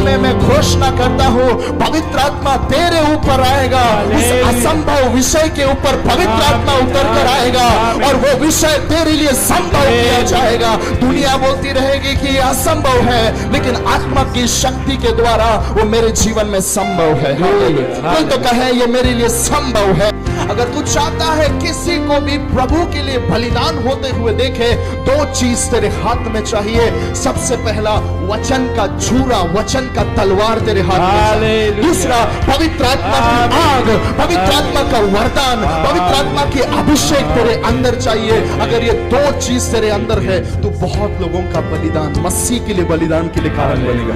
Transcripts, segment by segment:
समय मैं घोषणा करता हूँ, पवित्र आत्मा तेरे ऊपर आएगा। उस असंभव विषय के ऊपर पवित्र आत्मा उतर कर आएगा और वो विषय तेरे लिए संभव किया जाएगा। दुनिया बोलती रहेगी कि ये असंभव है, लेकिन आत्मा की शक्ति के द्वारा वो मेरे जीवन में संभव है। कोई तो कहे ये मेरे लिए संभव है। अगर तू चाहता है किसी को भी प्रभु के लिए बलिदान होते हुए देखे, दो चीज तेरे हाथ में चाहिए। सबसे पहला वचन का झूरा, वचन का तलवार तेरे हाथ में चाहिए। दूसरा पवित्र आत्मा की आग, पवित्र आत्मा का वरदान, पवित्र आत्मा की अभिषेक तेरे अंदर चाहिए। अगर ये दो चीज तेरे अंदर है तो बहुत लोगों का बलिदान, मसीह के लिए बलिदान के लिए कारण बनेगा।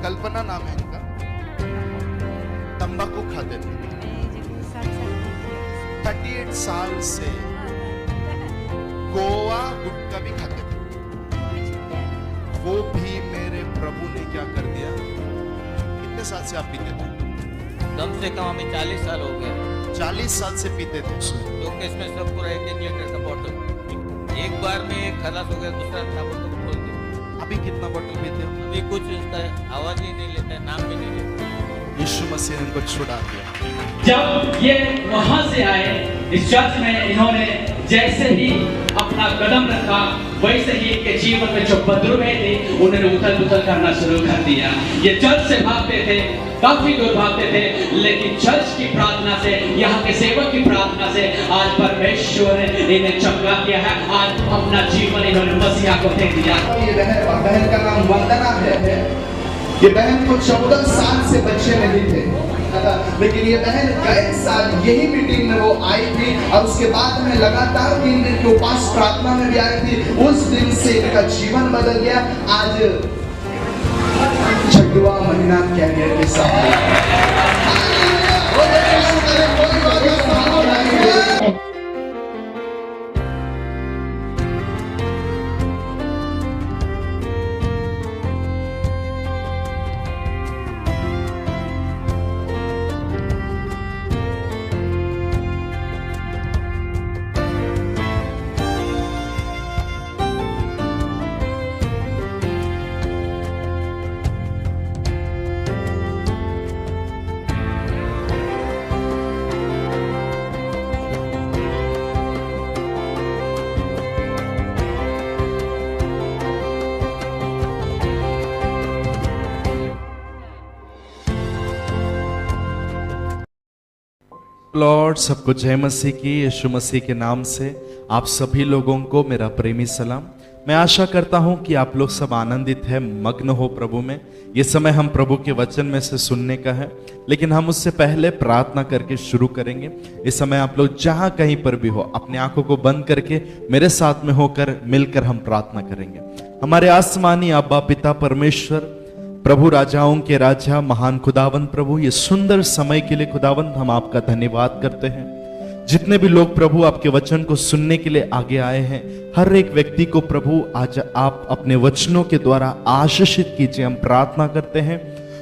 कल्पना नाम है इनका, तंबाकू खाते थे। 38 साल से गोवा गुटखा भी खाते थे। वो भी मेरे प्रभु ने क्या कर दिया। कितने साल से आप पीते थे? कम से कम हमें 40 साल हो गए। 40 साल से पीते थे। तो इसमें सब पूरा 1-1 लीटर का बॉटल, एक बार में एक खलास हो गया, दूसरा था बोतल खोल दिया। अभी कितना बोतल पीते हो? अभी कुछ इसका आवाज ही नहीं लेता है, नाम भी नहीं लेता। यीशु मसीह ने इनको छुड़ा दिया। जब ये वहां से आए इस चर्च में, इन्होंने जैसे ही अपना कदम रखा, वैसे ही इनके जीवन में जो बदरुए थे उन्होंने उथल पुथल करना शुरू कर दिया। ये चर्च से भागते थे, काफी दूर भागते थे, लेकिन चर्च की प्रार्थना से, यहाँ के सेवक की प्रार्थना से आज परमेश्वर ने इन्हें चंगा किया है। आज अपना जीवन इन्होंने मसीहा को दे दिया। ये बहन का नाम वंदना है। ये बहन को 14 साल से बच्चे नहीं थे, लेकिन ये बहन गए साल यही मीटिंग में वो आई थी और उसके बाद में लगातार 3 दिन के उपास प्रार्थना में भी आई थी। उस दिन से इनका जीवन बदल गया। आज 6वां महीना कैरियर के साथ लॉर्ड, सबको जय मसीह की। यीशु मसीह के नाम से आप सभी लोगों को मेरा प्रेमी सलाम। मैं आशा करता हूं कि आप लोग सब आनंदित हैं, मग्न हो प्रभु में। ये समय हम प्रभु के वचन में से सुनने का है, लेकिन हम उससे पहले प्रार्थना करके शुरू करेंगे। इस समय आप लोग जहां कहीं पर भी हो, अपनी आंखों को बंद करके मेरे साथ में होकर मिलकर हम प्रार्थना करेंगे। हमारे आसमानी अब्बा पिता परमेश्वर, प्रभु राजाओं के राजा, महान खुदावंत प्रभु, ये सुंदर समय के लिए खुदावंत हम आपका धन्यवाद करते हैं। जितने भी लोग प्रभु आपके वचन को सुनने के लिए आगे आए हैं, हर एक व्यक्ति को प्रभु आज आप अपने वचनों के द्वारा आशीषित कीजिए। हम प्रार्थना करते हैं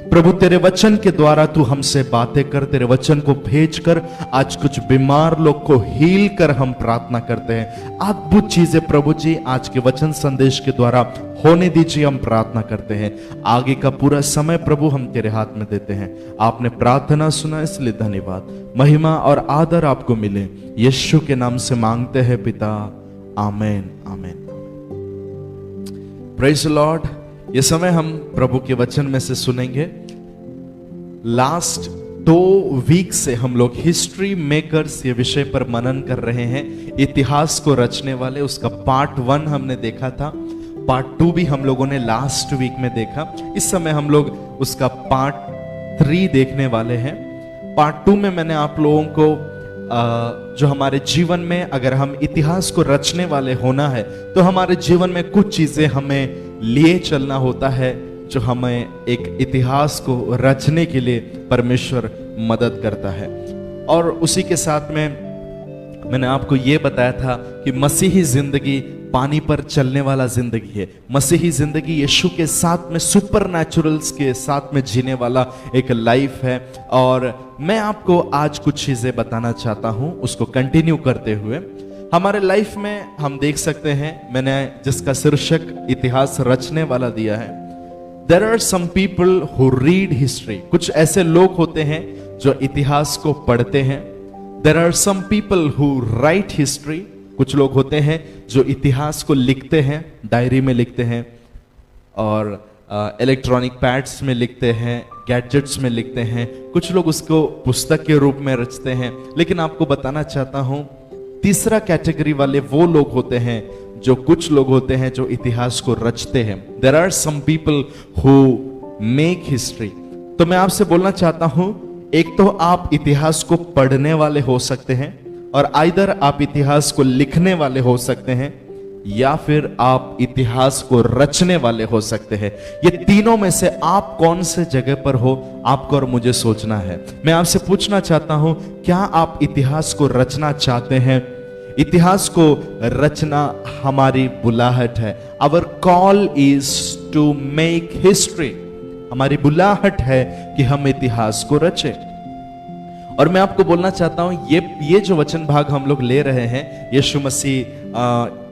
प्रभु, तेरे वचन के द्वारा तू हमसे बातें कर। तेरे वचन को भेज कर आज कुछ बीमार लोग को हील कर हम प्रार्थना करते हैं। अद्भुत चीजें प्रभु जी आज के वचन संदेश के द्वारा होने दीजिए, हम प्रार्थना करते हैं। आगे का पूरा समय प्रभु हम तेरे हाथ में देते हैं। आपने प्रार्थना सुना, इसलिए धन्यवाद। महिमा और आदर आपको मिले, यीशु के नाम से मांगते हैं पिता, amen amen. Praise the Lord. ये समय हम प्रभु के वचन में से सुनेंगे। लास्ट 2 वीक से हम लोग हिस्ट्री मेकर्स ये विषय पर मनन कर रहे हैं। इतिहास को रचने वाले, उसका पार्ट 1 हमने देखा था, पार्ट 2 भी हम लोगों ने लास्ट वीक में देखा। इस समय हम लोग उसका पार्ट 3 देखने वाले हैं। पार्ट 2 में मैंने आप लोगों को जो हमारे जीवन में अगर हम इतिहास को रचने वाले होना है तो हमारे जीवन में कुछ चीजें हमें लिए चलना होता है, जो हमें एक इतिहास को रचने के लिए परमेश्वर मदद करता है। और उसी के साथ में मैंने आपको ये बताया था कि मसीही जिंदगी पानी पर चलने वाला जिंदगी है। मसीही जिंदगी यीशु के साथ में, सुपर नेचुरल्स के साथ में जीने वाला एक लाइफ है। और मैं आपको आज कुछ चीजें बताना चाहता हूं, उसको कंटिन्यू करते हुए। हमारे लाइफ में हम देख सकते हैं, मैंने जिसका शीर्षक इतिहास रचने वाला दिया है, there are some people who read history. कुछ ऐसे लोग होते हैं जो इतिहास को पढ़ते हैं। There are some people who write history. कुछ लोग होते हैं जो इतिहास को लिखते हैं, डायरी में लिखते हैं और इलेक्ट्रॉनिक पैड्स में लिखते हैं, गैजेट्स में लिखते हैं। कुछ लोग उसको पुस्तक के रूप में रचते हैं। लेकिन आपको बताना चाहता हूं, तीसरा कैटेगरी वाले वो लोग होते हैं जो कुछ लोग होते हैं जो इतिहास को रचते हैं। There are some people who make history. तो मैं आपसे बोलना चाहता हूं, एक तो आप इतिहास को पढ़ने वाले हो सकते हैं, और आइदर आप इतिहास को लिखने वाले हो सकते हैं, या फिर आप इतिहास को रचने वाले हो सकते हैं। ये तीनों में से आप कौन से जगह पर हो, आपको और मुझे सोचना है। मैं आपसे पूछना चाहता हूं, क्या आप इतिहास को रचना चाहते हैं? इतिहास को रचना हमारी बुलाहट है। Our call is to make history. हमारी बुलाहट है कि हम इतिहास को रचें। और मैं आपको बोलना चाहता हूं, ये जो वचन भाग हम लोग ले रहे हैं, यीशु मसीह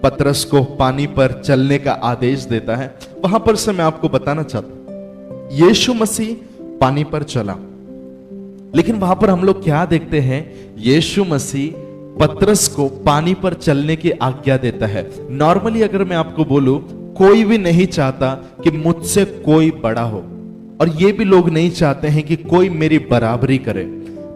पतरस को पानी पर चलने का आदेश देता है, वहां पर से मैं आपको बताना चाहता हूं, यीशु मसीह पानी पर चला, लेकिन वहां पर हम लोग क्या देखते हैं? यीशु मसीह पतरस को पानी पर चलने की आज्ञा देता है। नॉर्मली अगर मैं आपको बोलूं, कोई भी नहीं चाहता कि मुझसे कोई बड़ा हो, और ये भी लोग नहीं चाहते हैं कि कोई मेरी बराबरी करे।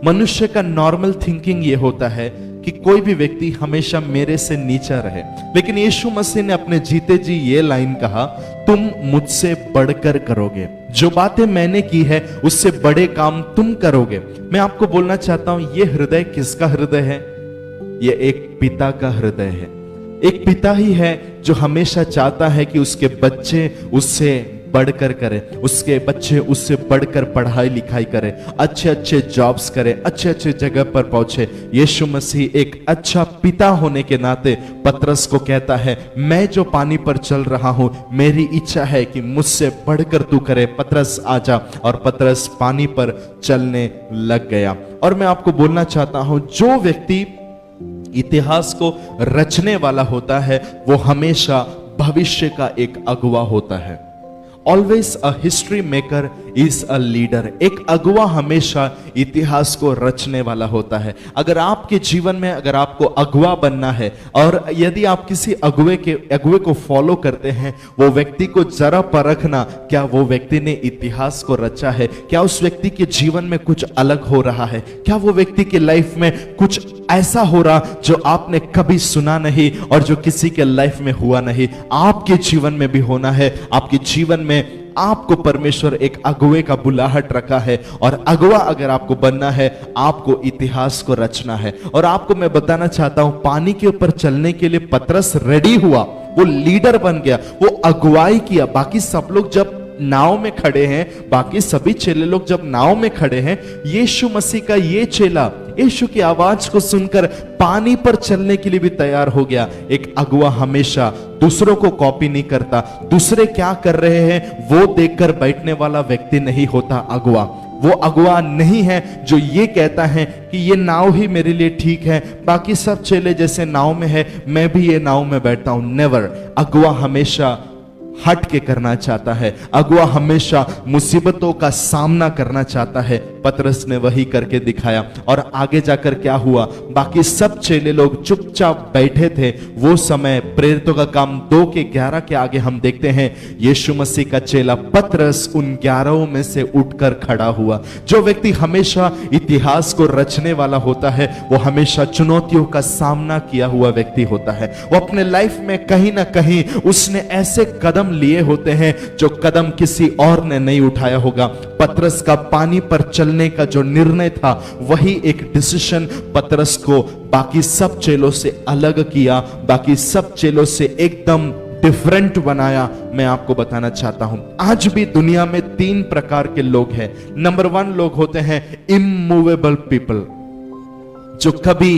मनुष्य का नॉर्मल थिंकिंग ये होता है कि कोई भी व्यक्ति हमेशा मेरे से नीचा रहे। लेकिन यीशु मसीह ने अपने जीते जी ये लाइन कहा, तुम मुझसे बढ़कर करोगे, जो बातें मैंने की है उससे बड़े काम तुम करोगे। मैं आपको बोलना चाहता हूं, ये हृदय किसका हृदय है? ये एक पिता का हृदय है। एक पिता ही है जो हमेशा चाहता है कि उसके बच्चे उससे बढ़कर करें, उसके बच्चे उससे बढ़कर पढ़ाई लिखाई करें, अच्छे अच्छे जॉब्स करें, अच्छे अच्छे जगह पर पहुंचे। यीशु मसीह एक अच्छा पिता होने के नाते पतरस को कहता है, मैं जो पानी पर चल रहा हूं, मेरी इच्छा है कि मुझसे बढ़कर तू करे, पतरस आजा। और पतरस पानी पर चलने लग गया। और मैं आपको बोलना चाहता हूं, जो व्यक्ति इतिहास को रचने वाला होता है, वो हमेशा भविष्य का एक अगुवा होता है। Always a history maker is a leader. एक अगुवा हमेशा इतिहास को रचने वाला होता है। अगर आपके जीवन में अगर आपको अगुवा बनना है, और यदि आप किसी अगुवे को फॉलो करते हैं, वो व्यक्ति को जरा परखना, क्या वो व्यक्ति ने इतिहास को रचा है? क्या उस व्यक्ति के जीवन में कुछ अलग हो रहा है? क्या वो व्यक्ति के लाइफ में कुछ ऐसा हो रहा जो आपने कभी सुना नहीं और जो किसी के लाइफ में हुआ नहीं? आपके जीवन में भी होना है। आपके जीवन में आपको परमेश्वर एक अगुवे का बुलाहट रखा है, और अगुवा अगर आपको बनना है, आपको इतिहास को रचना है। और आपको मैं बताना चाहता हूं, पानी के ऊपर चलने के लिए पतरस रेडी हुआ, वो लीडर बन गया, वो अगुवाई किया। बाकी सब लोग जब नाव में खड़े हैं, बाकी सभी चेले लोग जब नाव में खड़े हैं, यीशु मसीह का ये चेला यीशु की आवाज को सुनकर पानी पर चलने के लिए भी तैयार हो गया। एक अगुवा हमेशा दूसरों को कॉपी नहीं करता, दूसरे क्या कर रहे हैं वो देखकर बैठने वाला व्यक्ति नहीं होता अगुवा। वो अगुवा नहीं है जो ये कहता है कि ये नाव ही मेरे लिए ठीक है, बाकी सब चेले जैसे नाव में है, मैं भी ये नाव में बैठता हूं। नेवर। अगुवा हमेशा हट के करना चाहता है। अगुवा हमेशा मुसीबतों का सामना करना चाहता है। पतरस ने वही करके दिखाया। और आगे जाकर क्या हुआ? बाकी सब चेले लोग चुपचाप बैठे थे। वो समय प्रेरितों का काम 2:11 के आगे हम देखते हैं, यीशु मसीह का चेला पतरस उन 11 में से उठकर खड़ा हुआ। जो व्यक्ति हमेशा इतिहास को रचने वाला होता है, वो हमेशा चुनौतियों का सामना किया हुआ व्यक्ति होता है। वो अपने लाइफ में कहीं ना कहीं उसने ऐसे कदम लिए होते हैं जो कदम किसी और ने नहीं उठाया होगा। पतरस का पानी पर चलने का जो निर्णय था, वही एक डिसीजन पतरस को बाकी सब चेलों से अलग किया, बाकी सब चेलों से एकदम डिफरेंट बनाया। मैं आपको बताना चाहता हूं, आज भी दुनिया में 3 प्रकार के लोग हैं। नंबर 1 लोग होते हैं इमूवेबल पीपल, जो कभी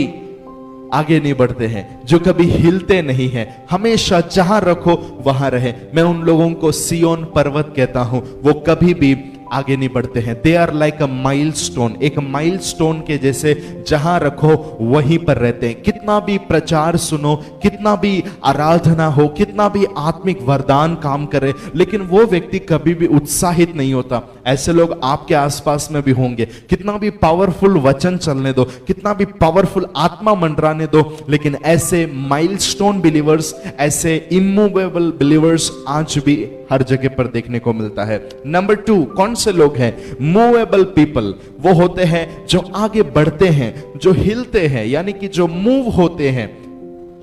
आगे नहीं बढ़ते हैं, जो कभी हिलते नहीं हैं, हमेशा जहां रखो वहां रहे। मैं उन लोगों को सियोन पर्वत कहता हूं, वो कभी भी आगे नहीं बढ़ते हैं। They are like a milestone, एक माइलस्टोन के जैसे जहां रखो वहीं पर रहते हैं। कितना भी प्रचार सुनो, कितना भी आराधना हो, कितना भी आत्मिक वरदान काम करे, लेकिन वो व्यक्ति कभी भी उत्साहित नहीं होता। ऐसे लोग आपके आसपास में भी होंगे। कितना भी पावरफुल वचन चलने दो, कितना भी पावरफुल आत्मा मंडराने दो, लेकिन ऐसे माइलस्टोन बिलीवर्स, ऐसे इमूवेबल बिलीवर्स आज भी हर जगह पर देखने को मिलता है। नंबर 2, कौन से लोग हैं? Movable people. वो होते हैं जो आगे बढ़ते हैं, जो हिलते हैं, यानी कि जो मूव होते हैं।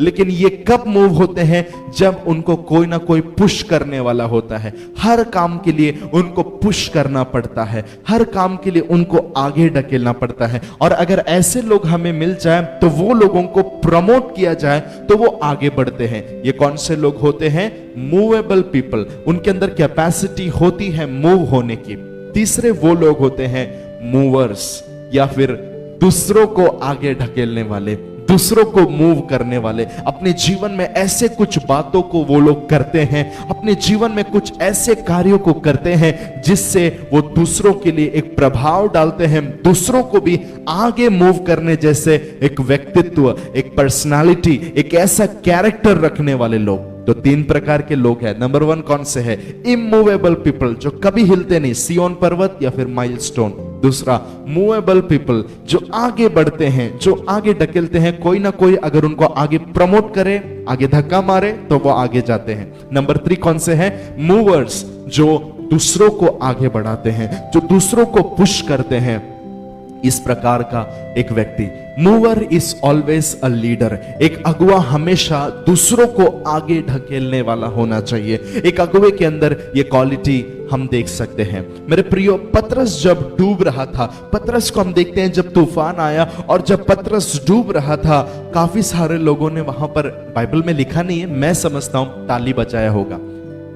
लेकिन ये कब मूव होते हैं? जब उनको कोई ना कोई पुश करने वाला होता है। हर काम के लिए उनको पुश करना पड़ता है, हर काम के लिए उनको आगे ढकेलना पड़ता है। और अगर ऐसे लोग हमें मिल जाए, तो वो लोगों को प्रमोट किया जाए, तो वो आगे बढ़ते हैं। ये कौन से लोग होते हैं? Movable people. उनके अंदर कैपेसिटी होती है मूव होने की। तीसरे वो लोग होते हैं मूवर्स, या फिर दूसरों को आगे ढकेलने वाले, दूसरों को मूव करने वाले। अपने जीवन में ऐसे कुछ बातों को वो लोग करते हैं, अपने जीवन में कुछ ऐसे कार्यों को करते हैं जिससे वो दूसरों के लिए एक प्रभाव डालते हैं, दूसरों को भी आगे मूव करने जैसे एक व्यक्तित्व, एक पर्सनालिटी, एक ऐसा कैरेक्टर रखने वाले लोग। तो 3 प्रकार के लोग हैं। नंबर 1 कौन से है? इमूवेबल पीपल, जो कभी हिलते नहीं, सियोन पर्वत या फिर माइलस्टोन। दूसरा, मूवेबल पीपल, जो आगे बढ़ते हैं, जो आगे ढकेलते हैं। कोई ना कोई अगर उनको आगे प्रमोट करे, आगे धक्का मारे, तो वो आगे जाते हैं। नंबर 3 कौन से हैं? मूवर्स, जो दूसरों को आगे बढ़ाते हैं, जो दूसरों को पुश करते हैं। इस प्रकार का एक व्यक्ति, mover is always a leader. एक अगुआ हमेशा दूसरों को आगे ढकेलने वाला होना चाहिए। एक अगुए के अंदर ये क्वालिटी हम देख सकते हैं। मेरे प्रियो, पतरस जब डूब रहा था, पतरस को हम देखते हैं जब तूफान आया, और जब पतरस डूब रहा था, काफी सारे लोगों ने वहां पर, बाइबल में लिखा नहीं है, मैं समझता हूं ताली बजाया होगा।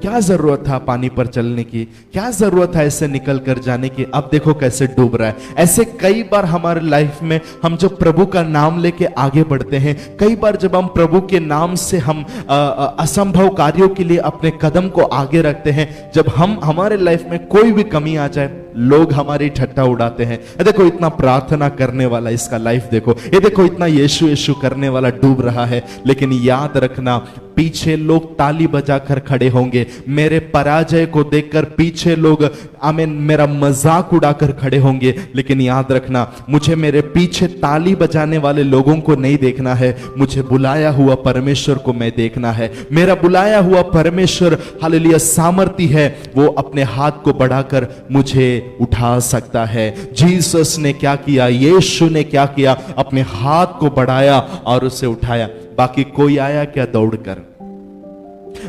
क्या जरूरत था पानी पर चलने की? क्या जरूरत है ऐसे निकल कर जाने की? अब देखो कैसे डूब रहा है। ऐसे कई बार हमारे लाइफ में हम जब प्रभु का नाम लेके आगे बढ़ते हैं, कई बार जब हम प्रभु के नाम से हम असंभव कार्यों के लिए अपने कदम को आगे रखते हैं, जब हम हमारे लाइफ में कोई भी कमी आ जाए, लोग हमारी ठट्टा उड़ाते हैं। ये देखो इतना प्रार्थना करने वाला, इसका लाइफ देखो, ये देखो इतना यीशु यीशु करने वाला डूब रहा है। लेकिन याद रखना, पीछे लोग ताली बजाकर खड़े होंगे। मेरे पराजय को देखकर पीछे लोग आमीन मेरा मजाक उड़ाकर खड़े होंगे। लेकिन याद रखना, मुझे मेरे पीछे ताली बजाने वाले लोगों को नहीं देखना है, मुझे बुलाया हुआ परमेश्वर को मैं देखना है। मेरा बुलाया हुआ परमेश्वर हालेलुया सामर्थी है, वो अपने हाथ को बढ़ाकर मुझे उठा सकता है। जीसस ने क्या किया? यीशु ने क्या किया? अपने हाथ को बढ़ाया और उसे उठाया। बाकी कोई आया क्या दौड़कर?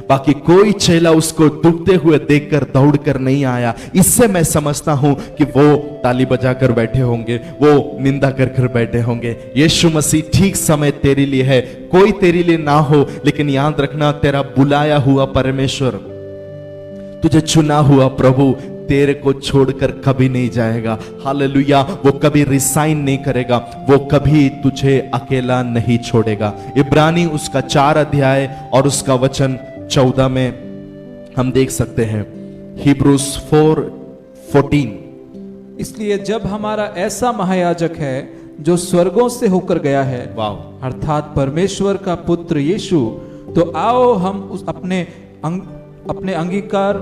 बाकी कोई चेला उसको डूबते हुए देखकर दौड़कर नहीं आया। इससे मैं समझता हूं कि वो ताली बजाकर बैठे होंगे, वो निंदा कर कर बैठे होंगे। यीशु मसीह ठीक समय तेरे लिए है, कोई तेरे लिए ना हो, लेकिन याद रखना, तेरा बुलाया हुआ परमेश्वर, तुझे चुना हुआ प्रभु तेरे को छोड़कर कभी नहीं जाएगा। हालेलुया, वो कभी रिसाइन नहीं करेगा, वो कभी तुझे अकेला नहीं छोड़ेगा। इब्रानी उसका 4 अध्याय और उसका वचन 14 में हम देख सकते हैं। हिब्रूस 4:14। इसलिए जब हमारा ऐसा महायाजक है जो स्वर्गों से होकर गया है, वाव, अर्थात परमेश्वर का पुत्र यीशु, तो आओ हम उस अपने अंगीकार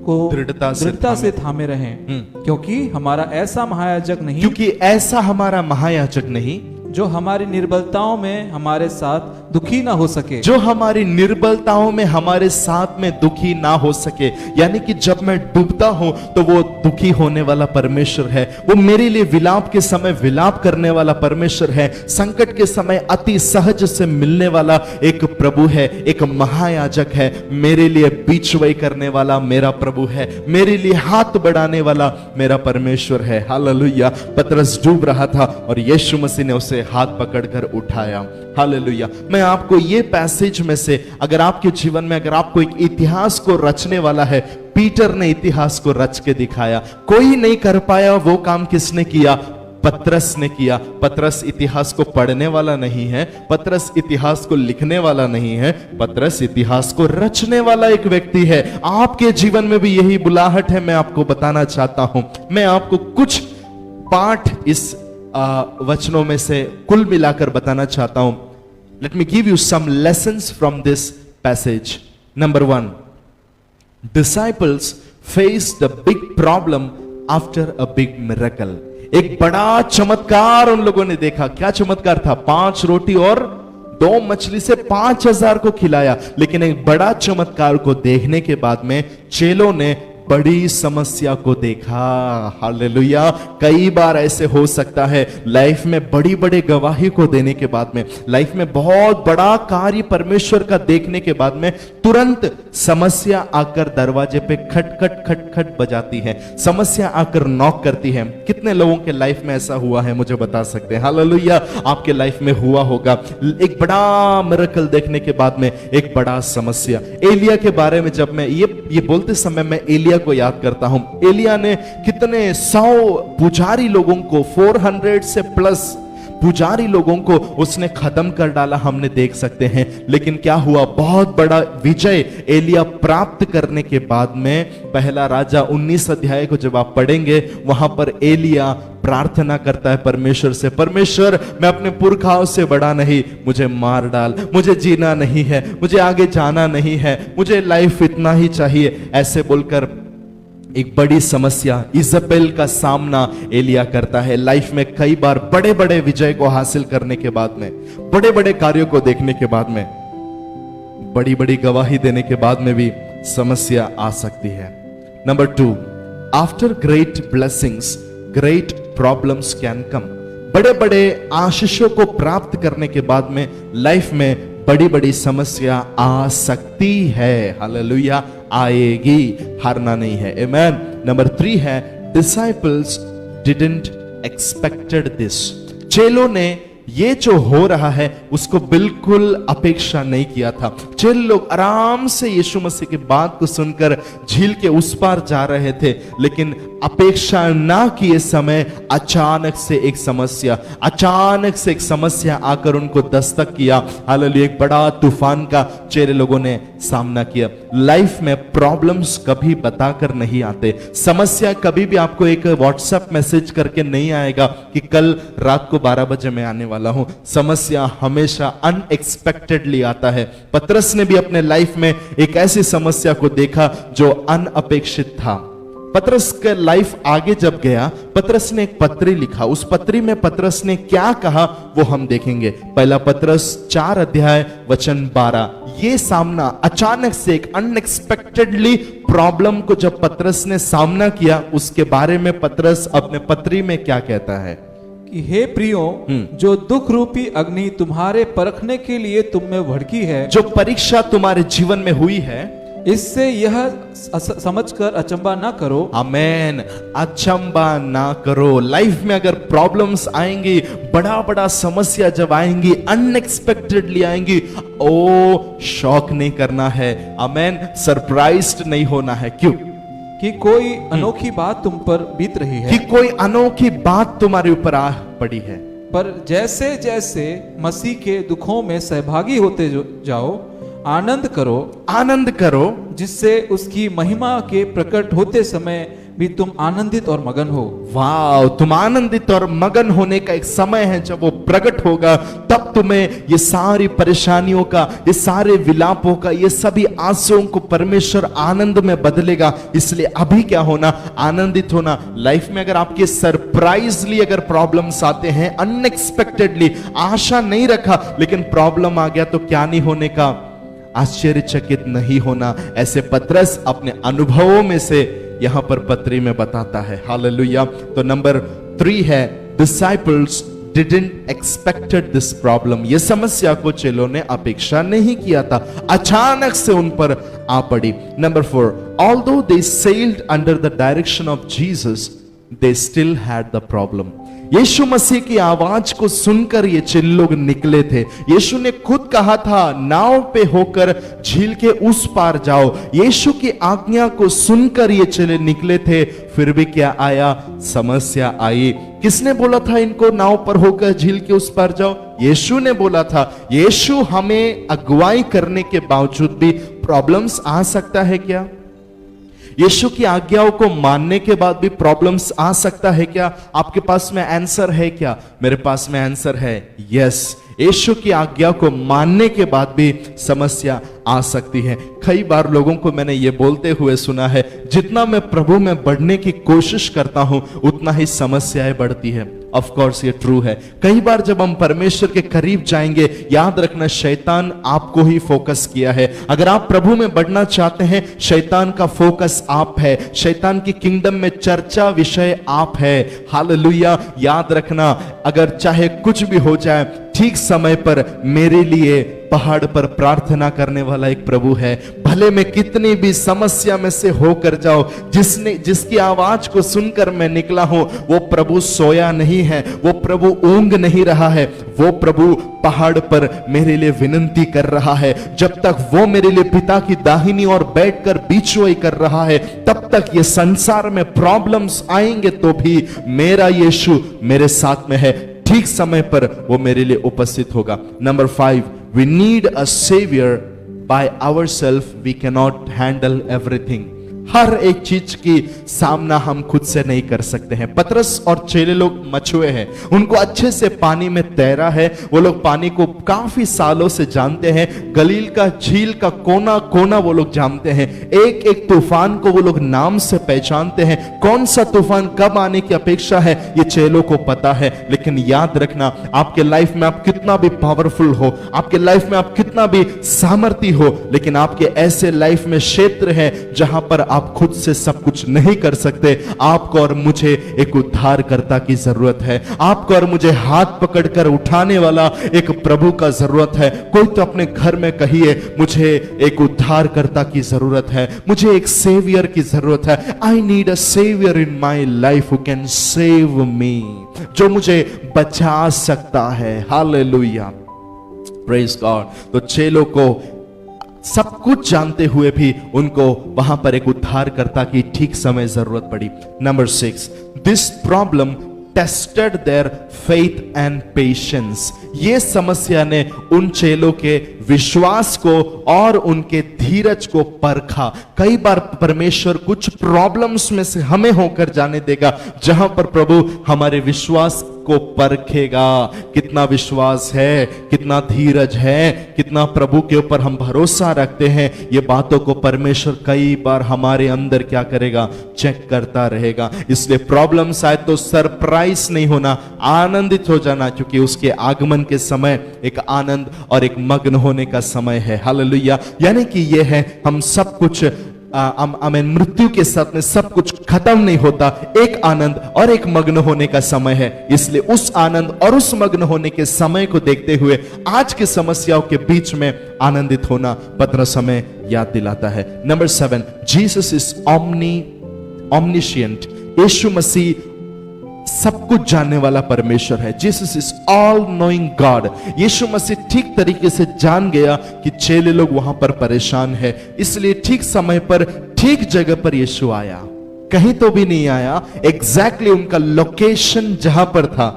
को दृढ़ता से थामे रहें। क्योंकि हमारा ऐसा महायाजक नहीं, क्योंकि ऐसा हमारा महायाजक नहीं जो हमारी निर्बलताओं में हमारे साथ दुखी ना हो सके, जो हमारी निर्बलताओं में हमारे साथ में दुखी ना हो सके। यानी कि जब मैं डूबता हूं तो वो दुखी होने वाला परमेश्वर है, वो मेरे लिए विलाप के समय विलाप करने वाला परमेश्वर है, संकट के समय अति सहज से मिलने वाला एक प्रभु है, एक महायाजक है। मेरे लिए बीचवई करने वाला मेरा प्रभु है, मेरे लिए हाथ बढ़ाने वाला मेरा परमेश्वर है। हालेलुया। पतरस डूब रहा था और यीशु मसीह ने उसे हाथ पकड़कर उठाया। हालेलुया। मैं आपको ये पैसेज में से, अगर आपके जीवन में अगर आपको एक इतिहास को रचने वाला है, पीटर ने इतिहास को रच के दिखाया। कोई नहीं कर पाया वो काम किसने किया? पतरस ने किया। पतरस इतिहास को पढ़ने वाला नहीं है, पतरस इतिहास को लिखने वाला नहीं है, पतरस इतिहास को रचने वाला एक व्यक्ति है। आपके जीवन में भी यही बुलाहट है। मैं आपको बताना चाहता हूं, मैं आपको कुछ पाठ इस वचनों में से कुल मिलाकर बताना चाहता हूं। Let me give you some lessons from this passage. Number 1, disciples faced a big problem after a big miracle. एक बड़ा चमत्कार उन लोगों ने देखा। क्या चमत्कार था? 5 रोटी और 2 मछली से 5000 को खिलाया। लेकिन एक बड़ा चमत्कार को देखने के बाद में चेलों ने बड़ी समस्या को देखा। हालेलुया। कई बार ऐसे हो सकता है लाइफ में बड़ी बड़ी गवाही को देने के बाद में, लाइफ में बहुत बड़ा कार्य परमेश्वर का देखने के बाद में तुरंत समस्या आकर दरवाजे पे खटखट खटखट बजाती है, समस्या आकर नॉक करती है। कितने लोगों के लाइफ में ऐसा हुआ है मुझे बता सकते हैं? हालेलुया। आपके लाइफ में हुआ होगा। एक बड़ा मिरेकल देखने के बाद में एक बड़ा समस्या। एलिया के बारे में जब मैं ये बोलते समय मैं एलिया को याद करता हूं। एलिया ने कितने 100 पुजारी लोगों को, 400 से प्लस पुजारी लोगों को उसने खत्म कर डाला, हमने देख सकते हैं। लेकिन क्या हुआ? बहुत बड़ा विजय एलिया प्राप्त करने के बाद में पहला राजा 19 अध्याय को जब आप पढ़ेंगे, वहां पर एलिया प्रार्थना करता है परमेश्वर से, परमेश्वर मैं अपने पुरखाओं से बड़ा नहीं, मुझे मार डाल, मुझे जीना नहीं है, मुझे आगे जाना नहीं है, मुझे लाइफ इतना ही चाहिए। ऐसे बोलकर एक बड़ी समस्या इज़बेल का सामना एलिया करता है। लाइफ में कई बार बड़े बड़े विजय को हासिल करने के बाद में, बड़े बड़े कार्यों को देखने के बाद में, बड़ी बड़ी गवाही देने के बाद में भी समस्या आ सकती है। Number 2, after great blessings great problems can come. बड़े बड़े आशीषों को प्राप्त करने के बाद में लाइफ में बड़ी बड़ी समस्या आ सकती है। हालेलुया। आएगी, हारना नहीं है। आमेन। नंबर 3 है डिसाइपल्स डिडंट एक्सपेक्टेड दिस। चेलों ने ये जो हो रहा है उसको बिल्कुल अपेक्षा नहीं किया था। चेले लोग आराम से यीशु मसीह की बात को सुनकर झील के उस पार जा रहे थे, लेकिन अपेक्षा ना किए समय अचानक से एक समस्या आकर उनको दस्तक किया। हालेलुया। एक बड़ा तूफान का चेले लोगों ने सामना किया। लाइफ में प्रॉब्लम्स कभी बताकर नहीं आते। समस्या कभी भी आपको एक व्हाट्सएप मैसेज करके नहीं आएगा कि कल रात को 12 बजे मैं आने वाला हूं। समस्या हमेशा अनएक्सपेक्टेडली आता है। पतरस ने भी अपने लाइफ में एक ऐसी समस्या को देखा जो अनअपेक्षित था। पतरस का लाइफ आगे जब गया, पतरस ने एक पत्री लिखा। उस पत्री में पतरस ने क्या कहा वो हम देखेंगे। पहला पतरस 4 अध्याय वचन 12। ये सामना अचानक से एक अनएक्सपेक्टेडली प्रॉब्लम को जब पतरस ने सामना किया, उसके बारे में पतरस अपने पत्री में क्या कहता है कि हे प्रियो, जो दुख रूपी अग्नि तुम्हारे परखने के लिए तुम में भड़की है, जो परीक्षा तुम्हारे जीवन में हुई है, इससे यह समझकर अचंबा ना करो। आमेन। अचंबा ना करो। लाइफ में अगर प्रॉब्लम्स आएंगी, बड़ा बड़ा समस्या जब आएंगी, अनएक्सपेक्टेडली आएंगी, ओ शॉक नहीं करना है। आमेन। सरप्राइज्ड नहीं होना है। क्यों? कि कोई अनोखी बात तुम पर बीत रही है, कि कोई अनोखी बात तुम्हारे ऊपर आ पड़ी है। पर जैसे जैसे मसीह के दुखों में सहभागी होते जाओ, आनंद करो, जिससे उसकी महिमा के प्रकट होते समय भी तुम आनंदित और मगन हो। वाह, तुम आनंदित और मगन होने का एक समय है जब वो प्रकट होगा। तब तुम्हें ये सारी परेशानियों का, ये सारे विलापों का, ये सभी आंसुओं को परमेश्वर आनंद में बदलेगा। इसलिए अभी क्या होना? आनंदित होना। लाइफ में अगर आपके सरप्राइजली अगर प्रॉब्लम्स आते हैं, अनएक्सपेक्टेडली, आशा नहीं रखा लेकिन प्रॉब्लम आ गया, तो क्या नहीं होने का? आश्चर्यचकित नहीं होना। ऐसे पतरस अपने अनुभवों में से यहां पर पत्री में बताता है। हालेलुया। तो नंबर 3 है disciples didn't expected this problem. ये समस्या को चेलों ने अपेक्षा नहीं किया था, अचानक से उन पर आ पड़ी। Number 4, although they sailed under the direction of Jesus they still had the problem. यीशु मसीह की आवाज को सुनकर ये चेले लोग निकले थे। यीशु ने खुद कहा था नाव पे होकर झील के उस पार जाओ। यीशु की आज्ञा को सुनकर ये चेले निकले थे, फिर भी क्या आया? समस्या आई। किसने बोला था इनको नाव पर होकर झील के उस पार जाओ? यीशु ने बोला था। यीशु हमें अगुवाई करने के बावजूद भी प्रॉब्लम्स आ सकता है क्या? यीशु की आज्ञाओं को मानने के बाद भी प्रॉब्लम्स आ सकता है क्या? आपके पास में आंसर है क्या? मेरे पास में आंसर है यस। यीशु की आज्ञा को मानने के बाद भी समस्या आ सकती है। कई बार लोगों को मैंने ये बोलते हुए सुना है, जितना मैं प्रभु में बढ़ने की कोशिश करता हूं उतना ही समस्याएं बढ़ती है। ऑफ कोर्स ये ट्रू है। कई बार जब हम परमेश्वर के करीब जाएंगे, याद रखना शैतान आपको ही फोकस किया है। अगर आप प्रभु में बढ़ना चाहते हैं, शैतान का फोकस आप है। शैतान की किंगडम में चर्चा विषय आप है। हालेलुया। याद रखना, अगर चाहे कुछ भी हो जाए, ठीक समय पर मेरे लिए पहाड़ पर प्रार्थना करने वाला एक प्रभु है। भले मैं कितनी भी समस्या में से होकर जाओ, जिसकी आवाज को सुनकर मैं निकला हूं, वो प्रभु सोया नहीं है, वो प्रभु ऊंग नहीं रहा है। वो प्रभु पहाड़ पर मेरे लिए विनती कर रहा है। जब तक वो मेरे लिए पिता की दाहिनी ओर बैठकर बीचोई कर रहा है, तब तक ये संसार में प्रॉब्लम्स आएंगे तो भी मेरा यीशु मेरे साथ में है। ठीक समय पर वो मेरे लिए उपस्थित होगा। Number 5, we need a savior. By ourselves we cannot handle everything. हर एक चीज की सामना हम खुद से नहीं कर सकते हैं। पतरस और चेले लोग मछुए हैं, उनको अच्छे से पानी में तैरा है। वो लोग पानी को काफी सालों से जानते हैं। गलील का झील का कोना कोना वो लोग जानते हैं। एक एक तूफान को वो लोग नाम से पहचानते हैं। कौन सा तूफान कब आने की अपेक्षा है ये चेलों को पता है। लेकिन याद रखना, आपके लाइफ में आप कितना भी पावरफुल हो, आपके लाइफ में आप कितना भी सामर्थ्य हो, लेकिन आपके ऐसे लाइफ में क्षेत्र है जहां पर आप खुद से सब कुछ नहीं कर सकते। आपको और मुझे एक उद्धारकर्ता की जरूरत है। आपको और मुझे हाथ पकड़कर उठाने वाला एक प्रभु का जरूरत है। कोई तो अपने घर में कहिए, मुझे एक उद्धारकर्ता की जरूरत है, मुझे एक सेवियर की जरूरत है। I need a saviour in my life who can save me, जो मुझे बचा सकता है। Hallelujah, praise God. तो चेलों को सब कुछ जानते हुए भी उनको वहां पर एक उद्धारकर्ता की ठीक समय जरूरत पड़ी। Number 6, this problem tested their faith and patience. ये समस्या ने उन चेलों के विश्वास को और उनके धीरज को परखा। कई बार परमेश्वर कुछ प्रॉब्लम्स में से हमें होकर जाने देगा जहां पर प्रभु हमारे विश्वास को परखेगा। कितना विश्वास है, कितना धीरज है, कितना प्रभु के ऊपर हम भरोसा रखते हैं, ये बातों को परमेश्वर कई बार हमारे अंदर क्या करेगा? चेक करता रहेगा। इसलिए प्रॉब्लम्स आए तो सरप्राइज नहीं होना, आनंदित हो जाना, क्योंकि उसके आगमन के समय एक आनंद और एक मग्न होने का समय है। हालेलुया। यानी कि ये है, हम सब कुछ मृत्यु के साथ में सब कुछ खत्म नहीं होता, एक आनंद और एक मग्न होने का समय है। इसलिए उस आनंद और उस मग्न होने के समय को देखते हुए आज की समस्याओं के बीच में आनंदित होना पतरस हमें याद दिलाता है। Number 7, Jesus is omniscient. यीशु मसीह सब कुछ जानने वाला परमेश्वर है। Jesus is all knowing God. यीशु मसीह ठीक तरीके से जान गया कि चेले लोग वहां पर परेशान है, इसलिए ठीक समय पर ठीक जगह पर यीशु आया। कहीं तो भी नहीं आया, एग्जैक्टली उनका लोकेशन जहां पर था।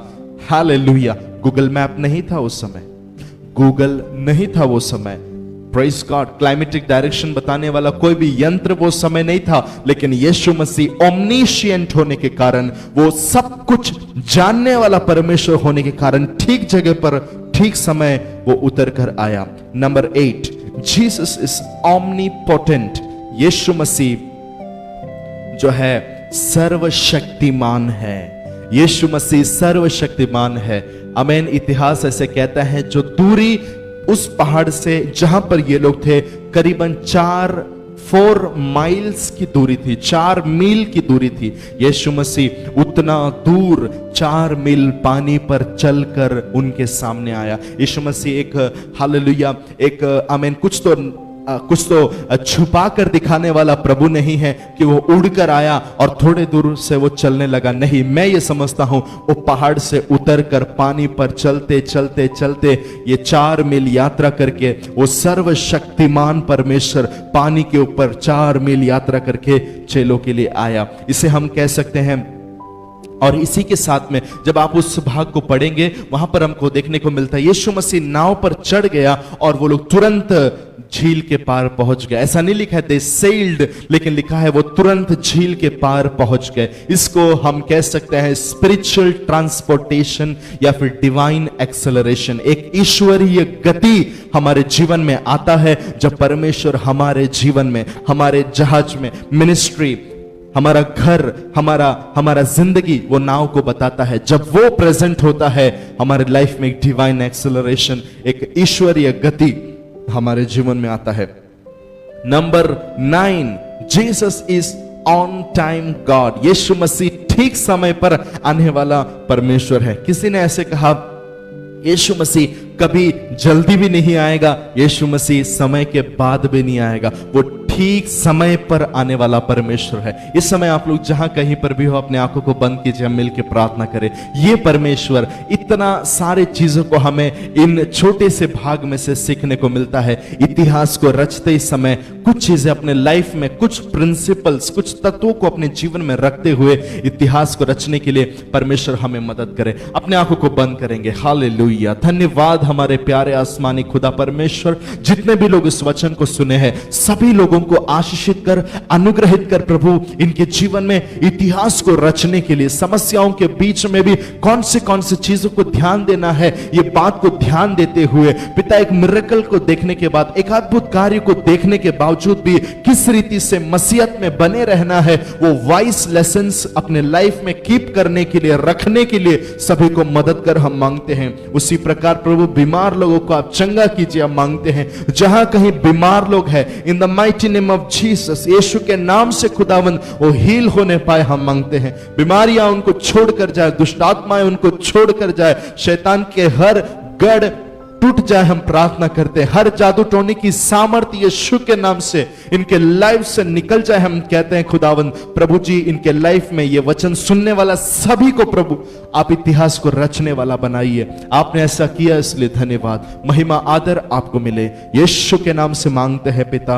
हालेलुया। गूगल मैप नहीं था उस समय, गूगल नहीं था वो समय। Praise God. क्लाइमेटिक डायरेक्शन बताने वाला कोई भी यंत्र वो समय नहीं था, लेकिन यीशु मसीह ओमनिशिएंट होने के कारण, वो सब कुछ जानने वाला परमेश्वर होने के कारण ठीक जगह पर ठीक समय वो उतर कर आया। Number 8, Jesus is omnipotent. यीशु मसीह जो है सर्वशक्तिमान है। यीशु मसीह सर्वशक्तिमान है। आमीन। इतिहास ऐसे कहता है, जो दूरी उस पहाड़ से जहां पर ये लोग थे करीबन 4 माइल्स की दूरी थी, 4 मील की दूरी थी। यीशु मसीह उतना दूर 4 मील पानी पर चलकर उनके सामने आया। यीशु मसीह एक हालेलुया, एक आमीन, कुछ तो कुछ तो छुपा कर दिखाने वाला प्रभु नहीं है कि वो उड़कर आया और थोड़े दूर से वो चलने लगा। नहीं, मैं ये समझता हूं वो पहाड़ से उतर कर पानी पर चलते चलते चलते ये 4 मील यात्रा करके वो सर्वशक्तिमान परमेश्वर पानी के ऊपर 4 मील यात्रा करके चेलों के लिए आया। इसे हम कह सकते हैं। और इसी के साथ में जब आप उस भाग को पढ़ेंगे वहां पर हमको देखने को मिलता है यीशु मसीह नाव पर चढ़ गया और वो लोग तुरंत झील के पार पहुंच गए। ऐसा नहीं लिखा है दे सेल्ड, लेकिन लिखा है वो तुरंत झील के पार पहुंच गए। इसको हम कह सकते हैं स्पिरिचुअल ट्रांसपोर्टेशन या फिर डिवाइन एक्सेलरेशन। एक ईश्वरीय गति हमारे जीवन में आता है जब परमेश्वर हमारे जीवन में, हमारे जहाज में, मिनिस्ट्री, हमारा घर, हमारा जिंदगी वो नाव को बताता है। जब वो प्रेजेंट होता है हमारे लाइफ में एक डिवाइन एक्सेलरेशन, एक ईश्वरीय गति हमारे जीवन में आता है। Number 9, Jesus is on time God. यीशु मसीह ठीक समय पर आने वाला परमेश्वर है। किसी ने ऐसे कहा यीशु मसीह कभी जल्दी भी नहीं आएगा, यीशु मसीह समय के बाद भी नहीं आएगा, वो ठीक समय पर आने वाला परमेश्वर है। इस समय आप लोग जहां कहीं पर भी हो अपने आंखों को बंद कीजिए, हम मिलकर प्रार्थना करें। ये परमेश्वर इतना सारे चीजों को हमें इन छोटे से भाग में से सीखने को मिलता है। इतिहास को रचते समय कुछ चीजें अपने लाइफ में, कुछ प्रिंसिपल्स, कुछ तत्वों को अपने जीवन में रखते हुए इतिहास को रचने के लिए परमेश्वर हमें मदद करे। अपने आंखों को बंद करेंगे। हालेलुया। धन्यवाद हमारे प्यारे आसमानी खुदा परमेश्वर, जितने भी लोग इस वचन को सुने हैं सभी लोगों को आशीषित कर, अनुग्रहित कर प्रभु। इनके जीवन में इतिहास को रचने के लिए, समस्याओं के बीच में भी कौन से चीजों को ध्यान देना है, ये बात को ध्यान देते हुए पिता एक मिरेकल को देखने के बाद, एक अद्भुत कार्य को देखने के बावजूद भी किस रीति से मसीहत में बने रहना है, वो वाइस लेसन्स अपने लाइफ में कीप करने के लिए, रखने के लिए सभी को मदद कर हम मांगते हैं। उसी प्रकार प्रभु बीमार लोगों को आप चंगा कीजिए, हम मांगते हैं। जहां कहीं बीमार लोग हैं, in the mighty name of Jesus, यीशु के नाम से खुदावंद वो हील होने पाए, हम मांगते हैं। बीमारियां उनको छोड़कर जाए, दुष्ट आत्माएं उनको छोड़कर जाए, शैतान के हर गढ़ टूट जाए, हम प्रार्थना करते हैं। हर जादू टोने की सामर्थ्य यीशु के नाम से इनके लाइफ से निकल जाए, हम कहते हैं खुदावंद। प्रभु जी इनके लाइफ में ये वचन सुनने वाला सभी को प्रभु आप इतिहास को रचने वाला बनाइए। आपने ऐसा किया इसलिए धन्यवाद। महिमा आदर आपको मिले, यीशु के नाम से मांगते हैं पिता,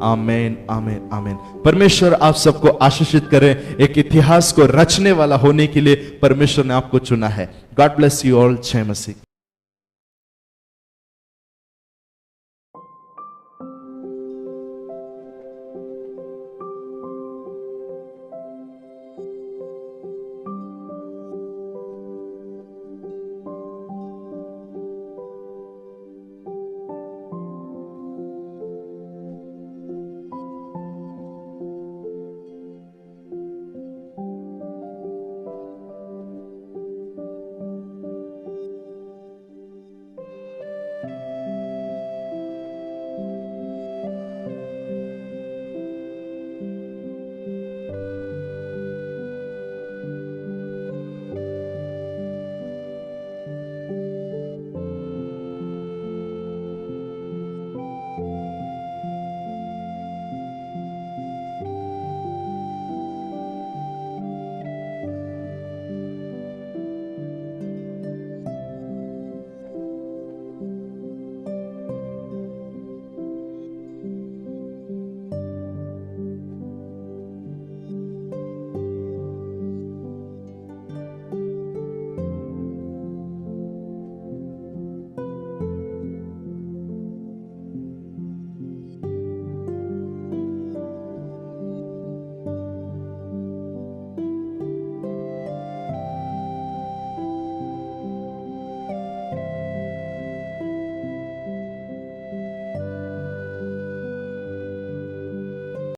आमेन आमेन आमेन। परमेश्वर आप सबको आशीषित करे। एक इतिहास को रचने वाला होने के लिए परमेश्वर ने आपको चुना है। God bless you all. जय मसीह।